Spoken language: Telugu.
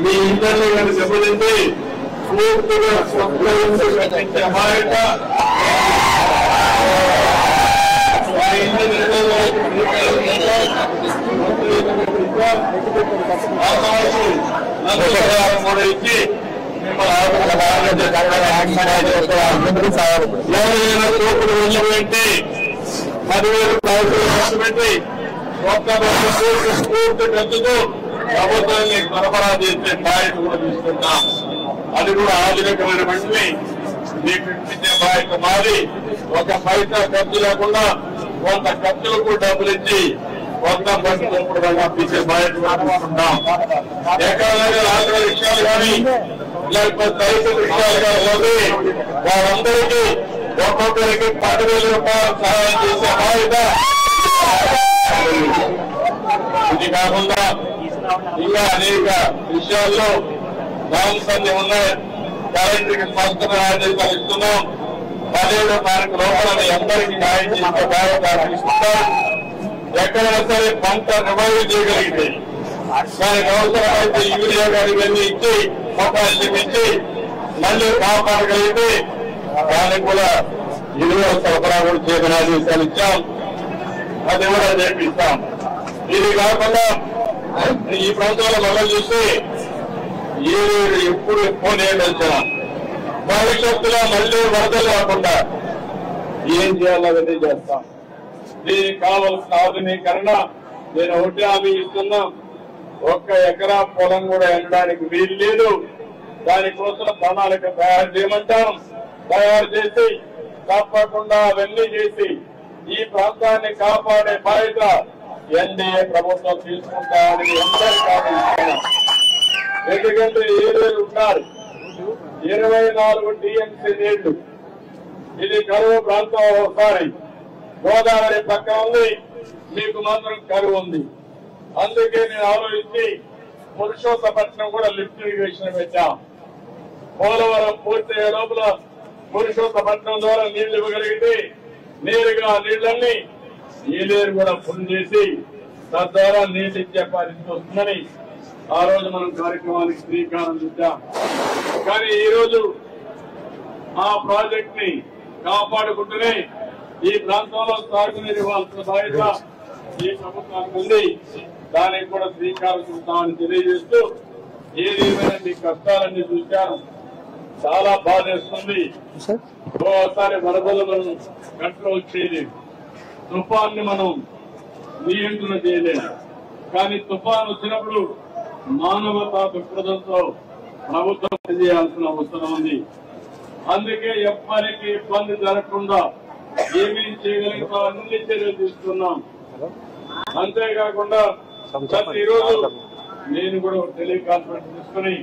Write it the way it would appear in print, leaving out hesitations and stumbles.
మీ ఇంటర్లో దెబ్బతింటే పూర్తిగా కట్టించే బాధ్యత ఇచ్చి ఎవరైనా కోర్టులు వెళ్ళబెట్టి 10,000 పెట్టి పూర్తి ఖర్చుతో ప్రభుత్వాన్ని సరఫరా చేసే బాధ్యత కూడా తీసుకుంటాం. అది కూడా ఆధునికమైనటువంటి మీకు ఇచ్చే బాధ్యత మాది. ఒక పైసా ఖర్చు లేకుండా కొంత ఖర్చులకు డబ్బులు ఇచ్చి కొంత ఖర్చులు పంపించే బాధ్యత తీసుకుంటాం. ఎక్కడ ఆంధ్ర విషయాలు కానీ లేకపోతే రైతు విషయాలు కానీ పోతే వారందరికీ ఒక్కొక్కరికి 10,000 రూపాయలు సహాయం చేసే బాధ్యత. ఇది కాకుండా ఇంకా అనేక విషయాల్లో రామసంధి ఉన్నాయి. కలెక్టర్కి స్పష్టత ఆదేశాలు ఇస్తున్నాం. 17వ తారీఖు లోపల అందరికీ న్యాయం చేసే బాధ్యత తీసుకుంటాం. ఎక్కడైనా సరే పంట రివైవ్ చేయగలిగితే దానికి అవసరమైతే యూరియా గారి ఇవన్నీ ఇచ్చి మొత్తం ఇచ్చి మళ్ళీ కాపాడగలిగితే దానికి కూడా ఎరువుల సరఫరా కూడా చేయమని ఆదేశాలు ఇచ్చాం. అది కూడా చేపిస్తాం. ఇది కాకుండా ఈ ప్రాంతంలో మనం చూస్తే ఏడు ఎప్పుడు ఎక్కువ నేర్పించిన భవిష్యత్తులో మళ్ళీ వరదలు కాకుండా ఏం చేయాలనేది చేస్తాం. దీనికి కావలసిన ఆధునీకరణ నేను ఒకటి హామీ ఇస్తున్నా. 1 ఎకరా పొలం కూడా వెళ్ళడానికి వీలు లేదు. దానికోసం ప్రణాళిక తయారు చేయమంటాం. తయారు చేసి తప్పకుండా అవన్నీ చేసి ఈ ప్రాంతాన్ని కాపాడే బాధ్యత ఎన్డీఏ ప్రభుత్వం తీసుకుంటామని అందరికీ ఆశిస్తున్నాం. ఎందుకంటే ఏరియాలు ఉన్నారు 24 టీఎంసీ నీళ్లు. ఇది కరువు ప్రాంతం. ఒకసారి గోదావరి పక్కన ఉంది, మీకు మాత్రం కరువు ఉంది. అందుకే నేను ఆలోచించి పురుషోత్తపట్నం కూడా లిఫ్ట్ ఇరిగేషన్ పెట్టాం. పోలవరం పూర్తయ్యే లోపల పురుషోత్తపట్నం ద్వారా నీళ్లు ఇవ్వగలిగితే నేరుగా నీళ్లన్నీ నీరు కూడా ఫుల్ చేసి తద్వారా నీళ్ళు ఇచ్చే పరిస్థితి వస్తుందని ఆ రోజు మనం కార్యక్రమానికి శ్రీకారం చుట్టాం. కానీ ఈ రోజు ఆ ప్రాజెక్ట్ ని కాపాడుకుంటూనే ఈ ప్రాంతంలో సాగునీరు ఇవ్వాల్సిన బాధ్యత ఈ ప్రభుత్వానికి ఉంది. దానికి కూడా శ్రీకారం చుడతామని తెలియజేస్తూ ఏదేమైనా మీ కష్టాలన్నీ చూశాను. చాలా బాధేస్తుంది. ఓసారి వరదలు మనం కంట్రోల్ చేయలేము, తుఫాన్ని మనం నియంత్రణ చేయలేము. కానీ తుఫాన్ వచ్చినప్పుడు మానవతా దృక్పథంతో ప్రభుత్వం చేయాల్సిన అవసరం ఉంది. అందుకే ఎప్పటికీ ఇబ్బంది జరగకుండా ఏమేం చేయగలుగుతాం అన్ని చర్యలు తీసుకున్నాం. అంతేకాకుండా ప్రతిరోజు నేను కూడా టెలికాన్ఫరెన్స్ తీసుకుని